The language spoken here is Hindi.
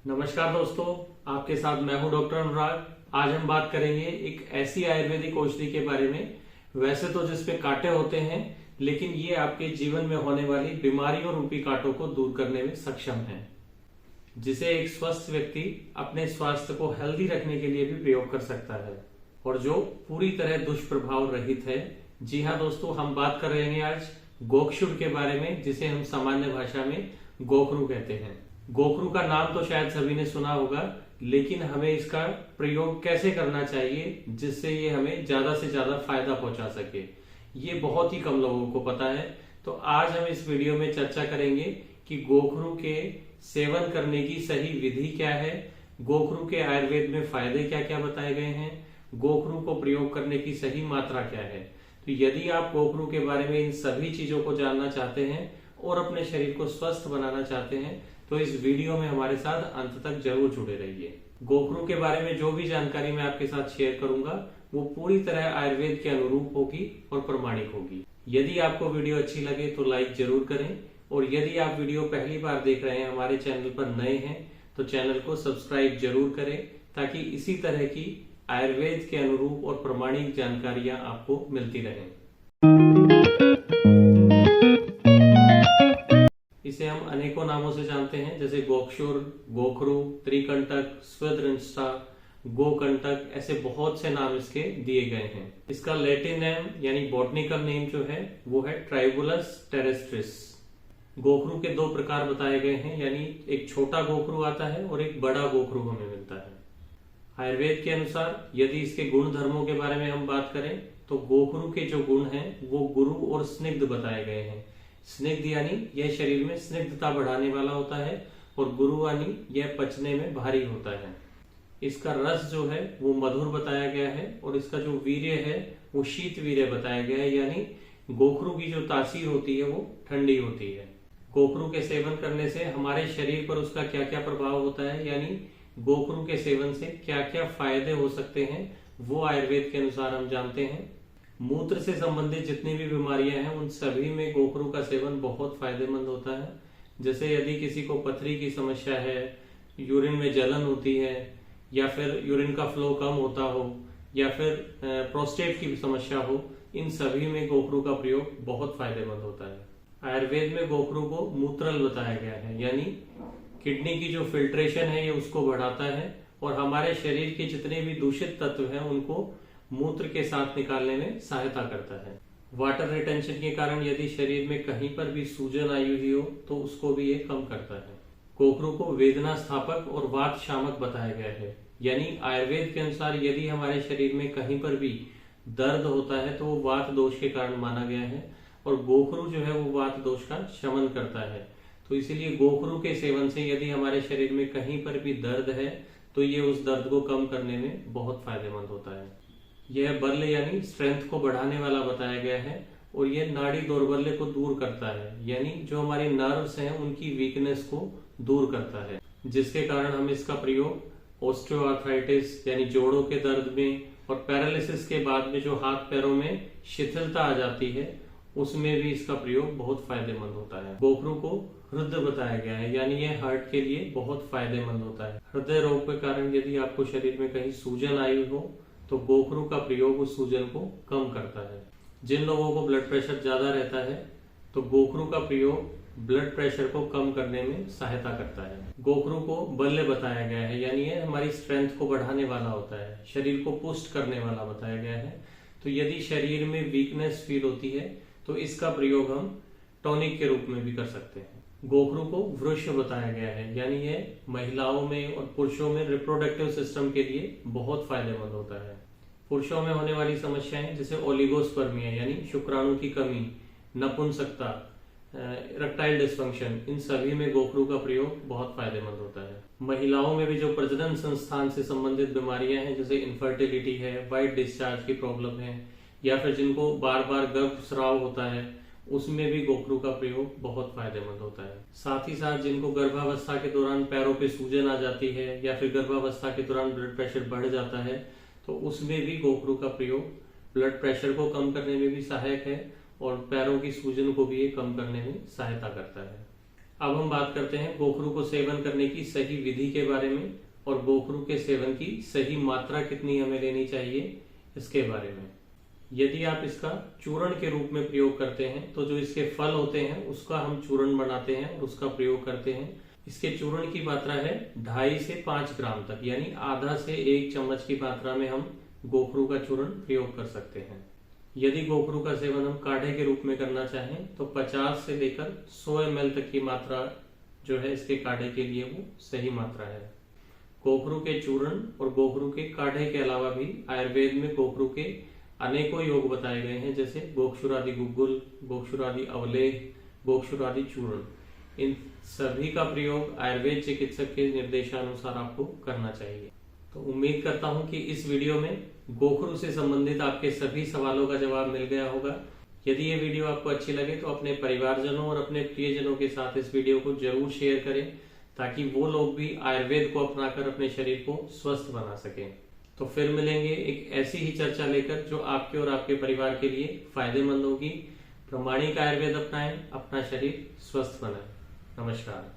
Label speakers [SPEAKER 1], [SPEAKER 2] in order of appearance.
[SPEAKER 1] नमस्कार दोस्तों, आपके साथ मैं हूं डॉक्टर अनुराग। आज हम बात करेंगे एक ऐसी आयुर्वेदिक औषधि के बारे में, वैसे तो जिसपे कांटे होते हैं, लेकिन ये आपके जीवन में होने वाली बीमारियों रूपी कांटों को दूर करने में सक्षम है, जिसे एक स्वस्थ व्यक्ति अपने स्वास्थ्य को हेल्दी रखने के लिए भी प्रयोग कर सकता है और जो पूरी तरह दुष्प्रभाव रहित है। जी हाँ दोस्तों, हम बात कर रहे हैं आज गोक्षुर के बारे में, जिसे हम सामान्य भाषा में गोखरू कहते हैं। गोखरू का नाम तो शायद सभी ने सुना होगा, लेकिन हमें इसका प्रयोग कैसे करना चाहिए जिससे ये हमें ज्यादा से ज्यादा फायदा पहुंचा सके, ये बहुत ही कम लोगों को पता है। तो आज हम इस वीडियो में चर्चा करेंगे कि गोखरू के सेवन करने की सही विधि क्या है, गोखरू के आयुर्वेद में फायदे क्या क्या बताए गए हैं, गोखरू को प्रयोग करने की सही मात्रा क्या है। तो यदि आप गोखरू के बारे में इन सभी चीजों को जानना चाहते हैं और अपने शरीर को स्वस्थ बनाना चाहते हैं तो इस वीडियो में हमारे साथ अंत तक जरूर जुड़े रहिए। गोखरू के बारे में जो भी जानकारी मैं आपके साथ शेयर करूंगा वो पूरी तरह आयुर्वेद के अनुरूप होगी और प्रमाणिक होगी। यदि आपको वीडियो अच्छी लगे तो लाइक जरूर करें, और यदि आप वीडियो पहली बार देख रहे हैं, हमारे चैनल पर नए हैं, तो चैनल को सब्सक्राइब जरूर करें ताकि इसी तरह की आयुर्वेद के अनुरूप और प्रमाणिक जानकारियां आपको मिलती रहें। इसे हम अनेकों नामों से जानते हैं, जैसे गोक्षुर, गोखरू, त्रिकंटक, स्वदृंष्टा, गोकंटक, ऐसे बहुत से नाम इसके दिए गए हैं। इसका लैटिन नेम यानी बॉटनिकल नेम जो है वो है ट्राइबुलस टेरेस्ट्रिस। गोखरू के दो प्रकार बताए गए हैं, यानी एक छोटा गोखरू आता है और एक बड़ा गोखरू हमें मिलता है। आयुर्वेद के अनुसार यदि इसके गुण धर्मों के बारे में हम बात करें तो गोखरू के जो गुण हैं वो गुरु और स्निग्ध बताए गए हैं। स्निग्ध यानी यह शरीर में स्निग्धता बढ़ाने वाला होता है, और गुरु यानी यह पचने में भारी होता है। इसका रस जो है वो मधुर बताया गया है, और इसका जो वीर्य है वो शीत वीर्य बताया गया है, यानी गोखरू की जो तासीर होती है वो ठंडी होती है। गोखरू के सेवन करने से हमारे शरीर पर उसका क्या क्या प्रभाव होता है, यानी गोखरू के सेवन से क्या क्या फायदे हो सकते हैं, वो आयुर्वेद के अनुसार हम जानते हैं। मूत्र से संबंधित जितनी भी बीमारियां हैं उन सभी में गोखरू का सेवन बहुत फायदेमंद होता है। जैसे यदि किसी को पथरी की समस्या है, यूरिन में जलन होती है, या फिर यूरिन का फ्लो कम होता हो, या फिर प्रोस्टेट की समस्या हो, इन सभी में गोखरू का प्रयोग बहुत फायदेमंद होता है। आयुर्वेद में गोखरू को मूत्रल बताया गया है, यानी किडनी की जो फिल्ट्रेशन है ये उसको बढ़ाता है, और हमारे शरीर के जितने भी दूषित तत्व हैं उनको मूत्र के साथ निकालने में सहायता करता है। वाटर रिटेंशन के कारण यदि शरीर में कहीं पर भी सूजन आई हुई हो तो उसको भी ये कम करता है। गोखरू को वेदना स्थापक और वात शामक बताया गया है, यानी आयुर्वेद के अनुसार यदि हमारे शरीर में कहीं पर भी दर्द होता है तो वो वात दोष के कारण माना गया है, और गोखरू जो है वो वात दोष का शमन करता है। तो इसीलिए गोखरू के सेवन से यदि हमारे शरीर में कहीं पर भी दर्द है तो ये उस दर्द को कम करने में बहुत फायदेमंद होता है। यह बल यानी स्ट्रेंथ को बढ़ाने वाला बताया गया है, और यह नाड़ी दौर्बल्य को दूर करता है, यानी जो हमारी नर्व्स हैं उनकी वीकनेस को दूर करता है, जिसके कारण हम इसका प्रयोग ऑस्टियोआर्थराइटिस यानी जोड़ों के दर्द में, और पैरालिसिस के बाद में जो हाथ पैरों में शिथिलता आ जाती है उसमें भी इसका प्रयोग बहुत फायदेमंद होता है। गोखरू को हृदय बताया गया है, यानी यह हार्ट के लिए बहुत फायदेमंद होता है। हृदय रोग के कारण यदि आपको शरीर में कहीं सूजन आई हो तो गोखरू का प्रयोग उस सूजन को कम करता है। जिन लोगों को ब्लड प्रेशर ज्यादा रहता है तो गोखरू का प्रयोग ब्लड प्रेशर को कम करने में सहायता करता है। गोखरू को बल्य बताया गया है, यानी यह हमारी स्ट्रेंथ को बढ़ाने वाला होता है, शरीर को पुष्ट करने वाला बताया गया है। तो यदि शरीर में वीकनेस फील होती है तो इसका प्रयोग हम टॉनिक के रूप में भी कर सकते हैं। गोखरू को वृक्ष बताया गया है, यानी यह महिलाओं में और पुरुषों में रिप्रोडक्टिव सिस्टम के लिए बहुत फायदेमंद होता है। पुरुषों में होने वाली समस्याएं जैसे ओलिगोस्पर्मिया यानी शुक्राणु की कमी, नपुंसकता, इरेक्टाइल डिस्फंक्शन, इन सभी में गोखरू का प्रयोग बहुत फायदेमंद होता है। महिलाओं में भी जो प्रजनन संस्थान से संबंधित बीमारियां हैं, जैसे इनफर्टिलिटी है, वाइट डिस्चार्ज की प्रॉब्लम है, या फिर जिनको बार बार गर्भस्राव होता है, उसमें भी गोखरू का प्रयोग बहुत फायदेमंद होता है। साथ ही साथ जिनको गर्भावस्था के दौरान पैरों पे सूजन आ जाती है, या फिर गर्भावस्था के दौरान ब्लड प्रेशर बढ़ जाता है, तो उसमें भी गोखरू का प्रयोग ब्लड प्रेशर को कम करने में भी सहायक है, और पैरों की सूजन को भी ये कम करने में सहायता करता है। अब हम बात करते हैं गोखरू को सेवन करने की सही विधि के बारे में और गोखरू के सेवन की सही मात्रा कितनी हमें लेनी चाहिए इसके बारे में। यदि आप इसका चूर्ण के रूप में प्रयोग करते हैं तो जो इसके फल होते हैं उसका हम चूर्ण बनाते हैं और उसका प्रयोग करते हैं। इसके चूर्ण की मात्रा है 2.5 से 5 ग्राम तक, यानी आधा से 1 चम्मच की मात्रा में हम गोखरू का चूर्ण प्रयोग कर सकते हैं। यदि गोखरू का सेवन हम काढ़े के रूप में करना चाहें तो 50 से लेकर 100 ml तक की मात्रा जो है इसके काढ़े के लिए वो सही मात्रा है। गोखरू के चूर्ण और गोखरू के काढ़े के अलावा भी आयुर्वेद में गोखरू के अनेकों योग बताए गए हैं, जैसे गोक्षुरादि गुग्गुल, गोक्षुरादि अवलेह, गोक्षुरादि चूर्ण। इन सभी का प्रयोग आयुर्वेद चिकित्सक के निर्देशानुसार आपको करना चाहिए। तो उम्मीद करता हूं कि इस वीडियो में गोखरू से संबंधित आपके सभी सवालों का जवाब मिल गया होगा। यदि ये वीडियो आपको अच्छी लगे तो अपने परिवारजनों और अपने प्रियजनों के साथ इस वीडियो को जरूर शेयर करें, ताकि वो लोग भी आयुर्वेद को अपनाकर अपने शरीर को स्वस्थ बना सकें। तो फिर मिलेंगे एक ऐसी ही चर्चा लेकर जो आपके और आपके परिवार के लिए फायदेमंद होगी। प्रामाणिक आयुर्वेद अपनाएं, अपना शरीर स्वस्थ बनाएं। नमस्कार।